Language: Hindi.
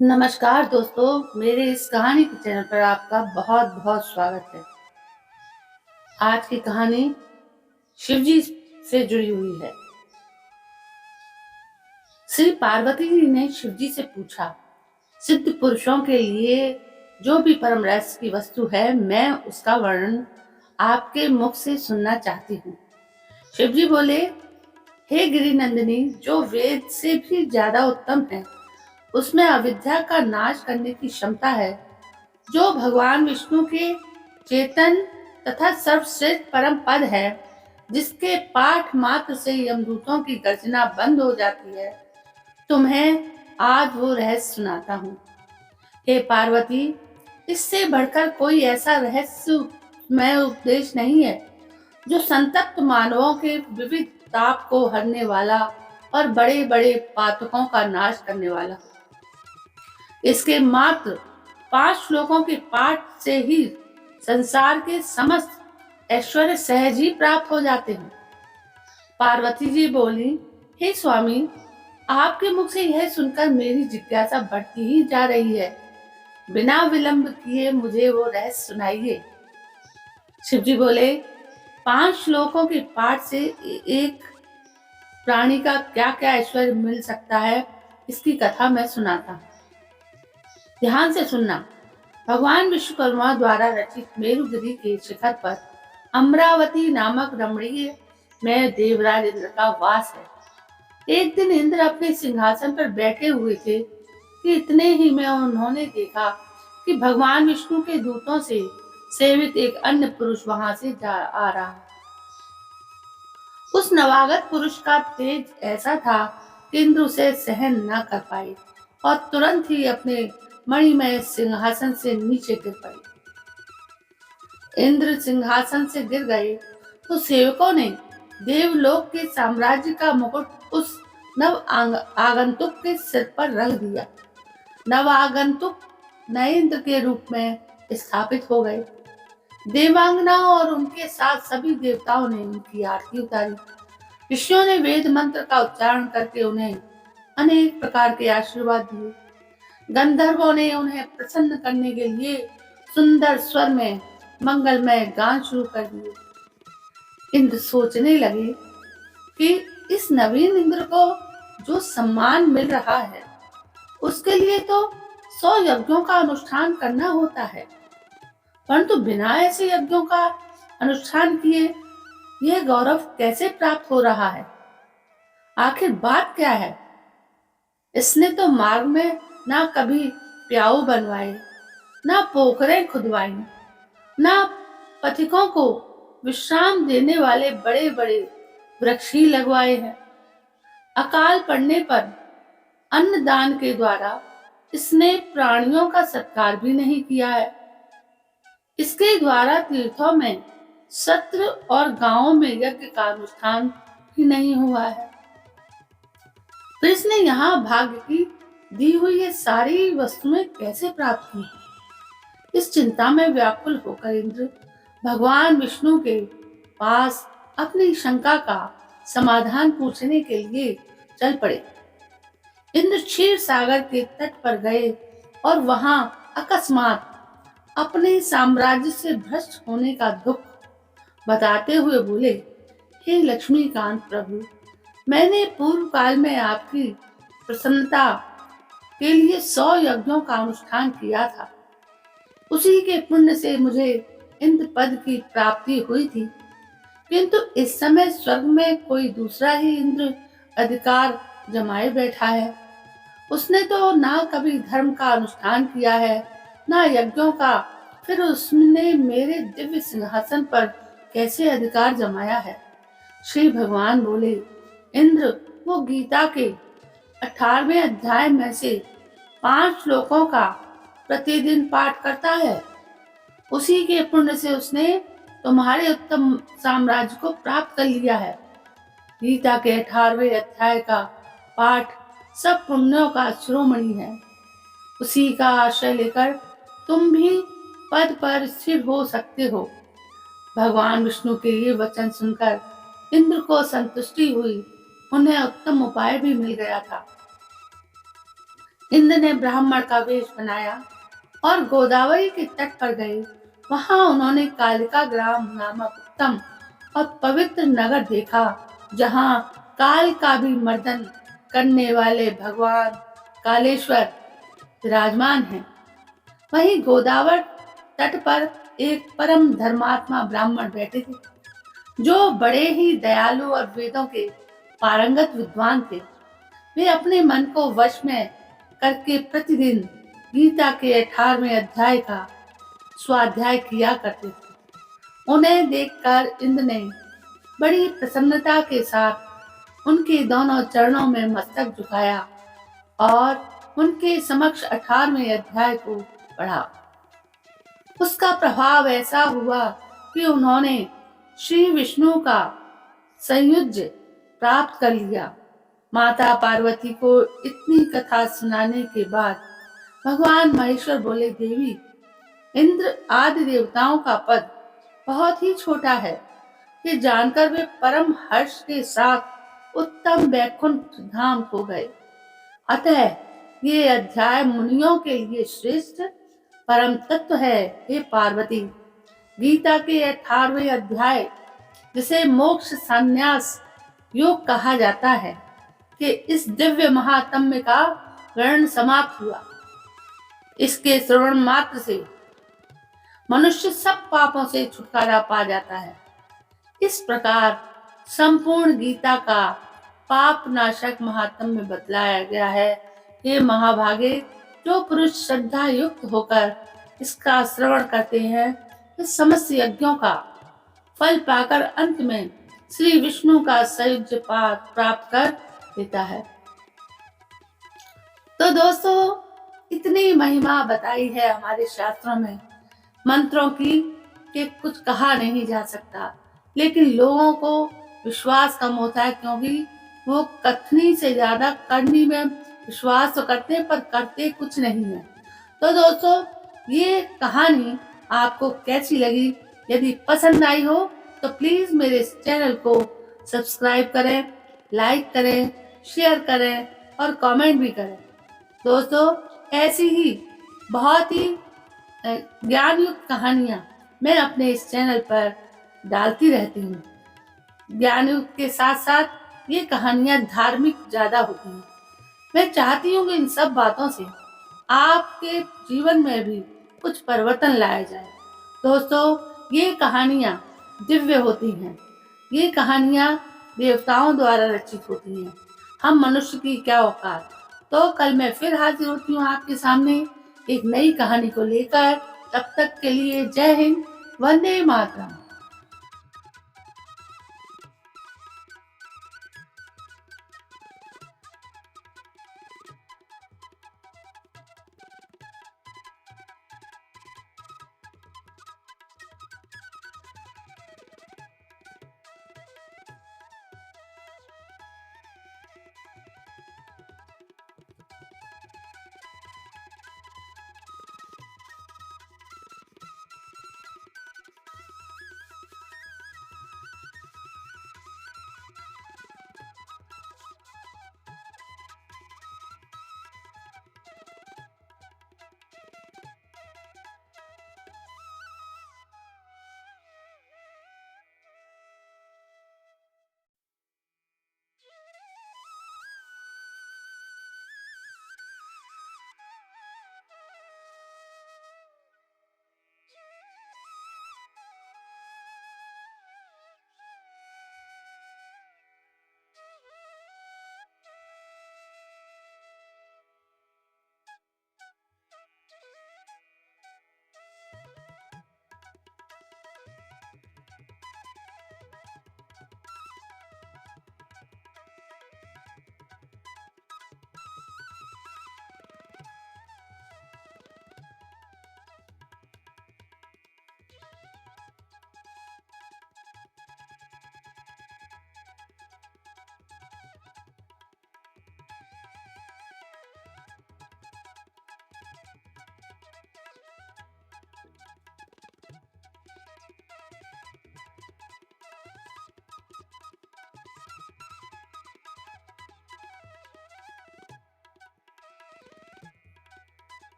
नमस्कार दोस्तों, मेरे इस कहानी के चैनल पर आपका बहुत बहुत स्वागत है। आज की कहानी शिवजी से जुड़ी हुई है। श्री पार्वती जी ने शिवजी से पूछा, सिद्ध पुरुषों के लिए जो भी परम रहस्य की वस्तु है, मैं उसका वर्णन आपके मुख से सुनना चाहती हूँ। शिवजी बोले, हे गिरिनंदिनी, जो वेद से भी ज्यादा उत्तम है, उसमें अविद्या का नाश करने की क्षमता है, जो भगवान विष्णु के चेतन तथा सर्वश्रेष्ठ परम पद है, जिसके पाठ मात्र से यमदूतों की गर्जना बंद हो जाती है, तुम्हें आज वो रहस्य सुनाता हूँ। हे पार्वती, इससे बढ़कर कोई ऐसा रहस्यमय उपदेश नहीं है जो संतप्त मानवों के विविध ताप को हरने वाला और बड़े बड़े पातकों का नाश करने वाला हो। इसके मात्र 5 श्लोकों के पाठ से ही संसार के समस्त ऐश्वर्य सहज ही प्राप्त हो जाते हैं। पार्वती जी बोली, हे स्वामी, आपके मुख से यह सुनकर मेरी जिज्ञासा बढ़ती ही जा रही है। बिना विलंब किए मुझे वो रहस्य सुनाइए। शिवजी बोले, 5 श्लोकों के पाठ से एक प्राणी का क्या क्या ऐश्वर्य मिल सकता है, इसकी कथा मैं सुनाता हूँ। ध्यान से सुनना। भगवान विश्वकर्मा द्वारा रचित मेरुगिरी के शिखर पर अमरावती नामक रमणीय में देवराज इंद्र का वास है। एक दिन इंद्र अपने सिंहासन पर बैठे हुए थे कि इतने ही में उन्होंने देखा कि भगवान विष्णु के दूतों से सेवित एक अन्य पुरुष वहां से जा आ रहा है। उस नवागत पुरुष का तेज ऐसा था कि इंद्र उसे सहन न कर पाए और तुरंत ही अपने मणिमय सिंहासन से नीचे गिर पड़े। इंद्र सिंहासन से गिर गए तो सेवकों ने देवलोक के साम्राज्य का मुकुट उस नव आगंतुक के सिर पर रख दिया। नव आगंतुक नए इंद्र के रूप में स्थापित हो गए। देवांगनाओं और उनके साथ सभी देवताओं ने उनकी आरती उतारी। ऋषियों ने वेद मंत्र का उच्चारण करके उन्हें अनेक प्रकार के आशीर्वाद दिए। गंधर्वों ने उन्हें प्रसन्न करने के लिए सुंदर स्वर में मंगलमय गान शुरू कर दिए। इंद्र सोचने लगे कि इस नवीन इंद्र को जो सम्मान मिल रहा है, उसके लिए तो 100 यज्ञों का अनुष्ठान करना होता है, परंतु बिना ऐसे यज्ञों का अनुष्ठान किए यह गौरव कैसे प्राप्त हो रहा है? आखिर बात क्या है? इसने तो मार्ग में ना कभी प्याऊ बनवाए, ना पोखरें खुदवाई, ना पथिकों को विश्राम देने वाले बड़े बड़े वृक्ष ही लगवाए हैं। अकाल पड़ने पर अन्नदान के द्वारा इसने प्राणियों का सत्कार भी नहीं किया है। इसके द्वारा तीर्थों में सत्र और गांवों में यज्ञ का अनुष्ठान भी नहीं हुआ है। तो इसने यहाँ भाग्य की दी हुई ये सारी वस्तुएं कैसे प्राप्त की? इस चिंता में व्याकुल होकर इंद्र भगवान विष्णु के पास अपनी शंका का समाधान पूछने के लिए चल पड़े। इंद्र क्षीर सागर के तट पर गए और वहां अकस्मात अपने साम्राज्य से भ्रष्ट होने का दुख बताते हुए बोले, हे लक्ष्मीकांत प्रभु, मैंने पूर्व काल में आपकी प्रसन्नता के लिए 100 यज्ञों का अनुष्ठान किया था। उसी के पुण्य से मुझे इंद्र पद की प्राप्ति हुई थी, किंतु इस समय स्वर्ग में कोई दूसरा ही इंद्र अधिकार जमाए बैठा है। उसने तो ना कभी धर्म का अनुष्ठान किया है, ना यज्ञों का, फिर उसने मेरे दिव्य सिंहासन पर कैसे अधिकार जमाया है? श्री भगवान बोले, इंद्र वो गीता के 18वें अध्याय में से 5 श्लोकों का प्रतिदिन पाठ करता है। उसी के पुण्य से उसने तुम्हारे उत्तम साम्राज्य को प्राप्त कर लिया है। गीता के 18वें अध्याय का पाठ सब पुण्यों का शिरोमणि है। उसी का आश्रय लेकर तुम भी पद पर स्थिर हो सकते हो। भगवान विष्णु के ये वचन सुनकर इंद्र को संतुष्टि हुई। उन्हें उत्तम उपाय भी मिल गया था। इंद्र ने ब्राह्मण का वेश बनाया और गोदावरी के तट पर गए। वहां उन्होंने कालिका ग्राम नामक उत्तम और पवित्र नगर देखा, जहां काल का भी मर्दन करने वाले भगवान कालेश्वर विराजमान हैं। वहीं गोदावरी तट पर एक परम धर्मात्मा ब्राह्मण बैठे थे, जो बड़े ही दयालु और वेदों के पारंगत विद्वान थे। वे अपने मन को वश में करके प्रतिदिन गीता के 18वें अध्याय का स्वाध्याय किया करते थे। उन्हें देखकर इंद्र ने बड़ी प्रसन्नता के साथ उनके दोनों चरणों में मस्तक झुकाया और उनके समक्ष 18वें अध्याय को पढ़ा। उसका प्रभाव ऐसा हुआ कि उन्होंने श्री विष्णु का संयुज्य प्राप्त कर लिया। माता पार्वती को इतनी कथा सुनाने के बाद भगवान महेश्वर बोले, देवी, इंद्र आदि देवताओं का पद बहुत ही छोटा है। ये जानकर वे परम हर्ष के साथ उत्तम वैकुंठ धाम को गए। अतः ये अध्याय मुनियों के लिए श्रेष्ठ परम तत्व है। हे पार्वती, गीता के 18वें अध्याय, जिसे मोक्ष संन्यास योग कहा जाता है, कि इस दिव्य महात्म्य का वर्णन समाप्त हुआ। इसके श्रवण मात्र से मनुष्य सब पापों से छुटकारा पा जाता है। इस प्रकार संपूर्ण गीता का पाप नाशक महात्म्य बतलाया गया है। हे महाभागे, जो पुरुष श्रद्धा युक्त होकर इसका श्रवण करते हैं, इस समस्त यज्ञों का फल पाकर अंत में श्री विष्णु का संयुज्य पाद प्राप्त कर देता है। तो दोस्तों, इतनी महिमा बताई है हमारे शास्त्रों में मंत्रों की कि कुछ कहा नहीं जा सकता। लेकिन लोगों को विश्वास कम होता है, क्योंकि वो कथनी से ज्यादा करनी में विश्वास तो करते हैं, पर करते कुछ नहीं है। तो दोस्तों, ये कहानी आपको कैसी लगी? यदि पसंद आई हो तो प्लीज मेरे इस चैनल को सब्सक्राइब करें, लाइक करें, शेयर करें और कमेंट भी करें। दोस्तों, ऐसी ही बहुत ही ज्ञान युक्त कहानियां मैं अपने इस चैनल पर डालती रहती हूँ। ज्ञान युक्त के साथ साथ ये कहानियां धार्मिक ज्यादा होती हैं। मैं चाहती हूँ कि इन सब बातों से आपके जीवन में भी कुछ परिवर्तन लाया जाए। दोस्तों, ये कहानियां दिव्य होती हैं। ये कहानियां देवताओं द्वारा रचित होती हैं। हम मनुष्य की क्या औकात। तो कल मैं फिर हाजिर होती हूँ आपके सामने एक नई कहानी को लेकर। तब तक के लिए जय हिंद, वंदे मातरम।